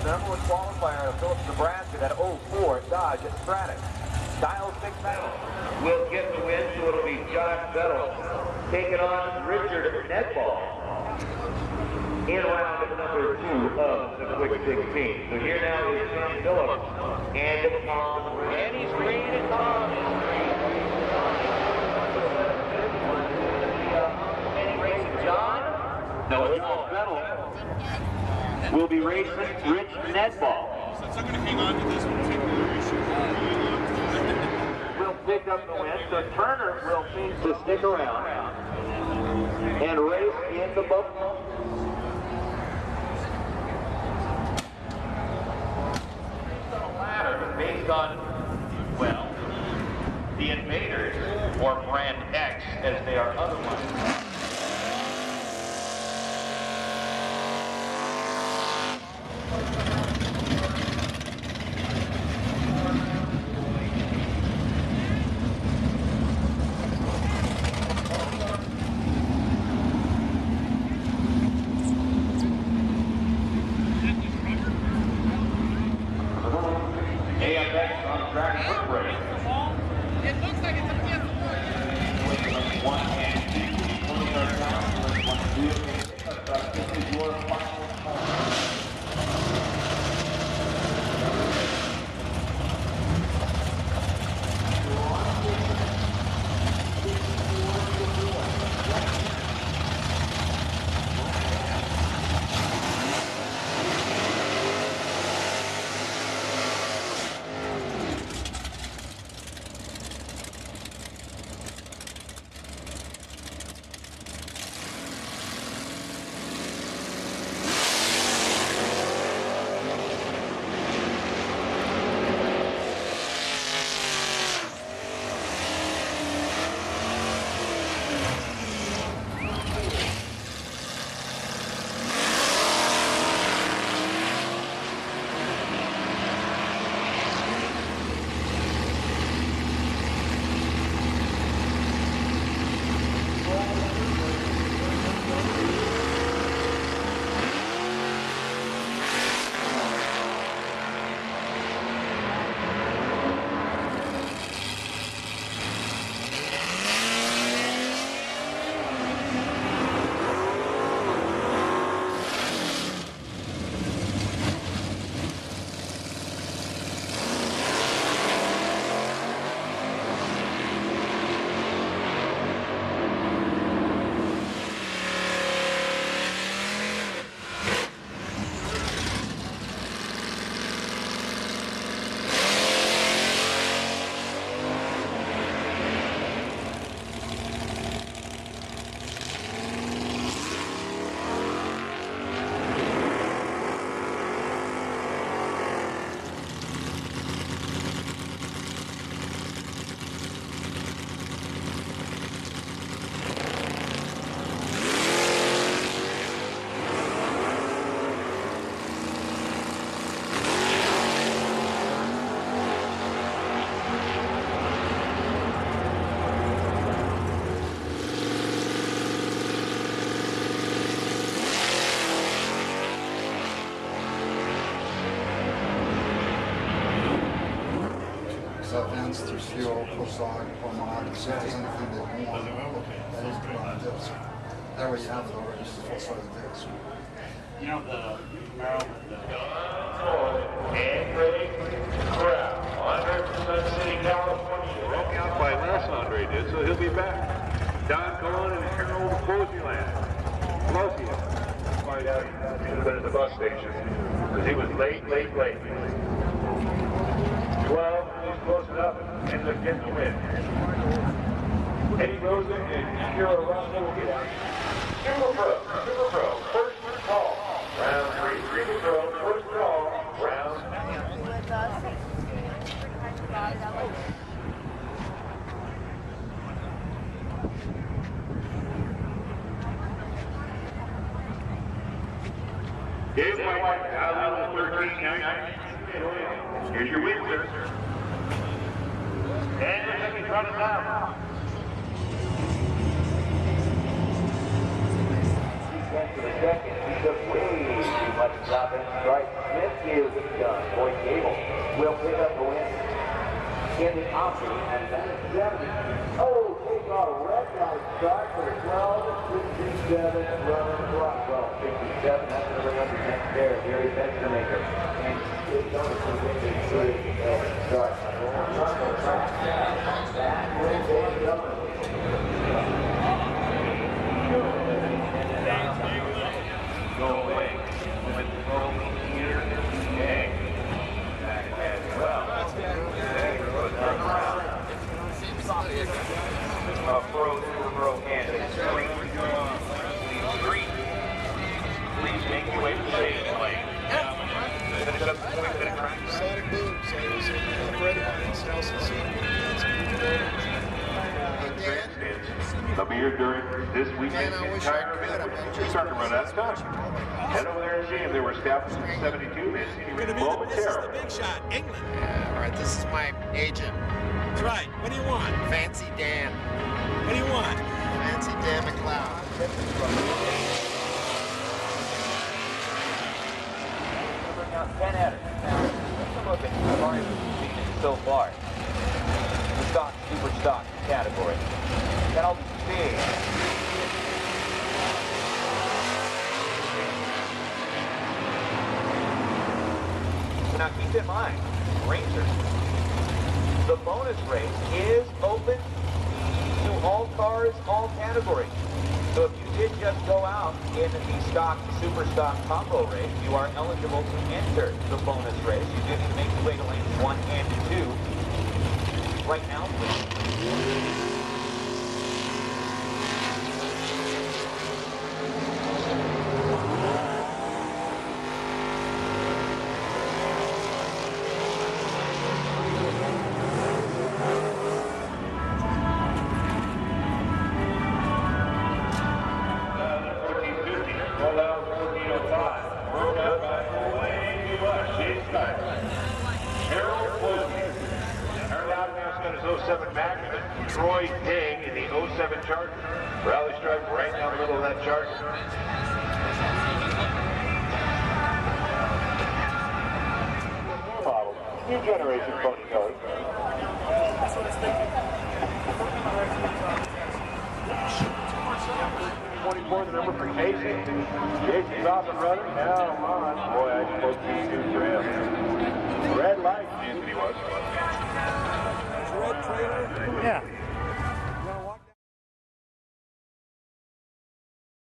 number one qualifier out of Phillips, Nebraska, that 04 Dodge Stratus. Dial 6 Battle will get the win, so it'll be Josh Vettel taking on Richard Nedball in round number 2 of the Quick 16. So here now is Sam Phillips and Tom. And he's green and Tom is green. Any racing John? No, it's all Vettel. Will be racing Rich Nedball. So it's not going to hang on to this particular issue really long. Will pick up the win, so Turner will need to stick around and race in the Buffalo. Based on, well, the Invaders, or Brand X as they are otherwise. It looks like it's a gift. Events through fuel, Cossack, Pomard, so if there's anything they want, they just put on a disc. That way you have it already, just a full-size disc. You know the Camaro with the... Andre Crowd, Andre from Sun City, California. Broke out by Les Andre did, so he'll be back. Don Colon and Harold Poseyland. Find out he should have been at the bus station, because he was late. 12, he's close enough, and they're getting the win. Eddie Rosen and Kira Russell will get out. Super Pro, first call, round 3. Super Pro, first call, round. With us. Here's my wife, Alan 1399. Here's your win, sir. And the second run is out. He went to the second. He took way too much At the top end strike, Smith is done. Boyd Gable will pick up the win in the option, and that is 70. Oh, takes on a red light start for the 12-67 run clock. Well, 67, that's number 10 there, Gary Benstermaker. And it's on the 53 start. That will take it up. Go away with the roll here. Okay. Back as well. Pro candidate. Green. Please make your way to the stage lane. Finish up the 20-minute track. Sonic Boom, so it was Fred Hines, Nelson C. They'll be here during this weekend. Man, I wish I could. We're starting to run out of time. Head over there and see him. They were established in 72 minutes. This is the big shot, England. Yeah, all right, this is my agent, That's right. What do you want? Fancy Dan. What do you want? Fancy Dan McLeod. Bring out 10 headers. Now, let's look at the line so far. The stock, super stock category. That'll be big. So now keep in mind, Rangers, the bonus race is open to all cars, all categories. So if you did just go out in the stock, super stock combo race, you are eligible to enter the bonus race. You do need to make your way to lanes 1 and 2. Right now, please. Troy Ding in the 07 Charger. Rally stripe right down the middle of that Charger. Model, new generation pony cars. The number for Casey. Casey's off and running. Now on. Boy, I supposed to be too for him. Red light, Anthony was. Red trailer? Yeah.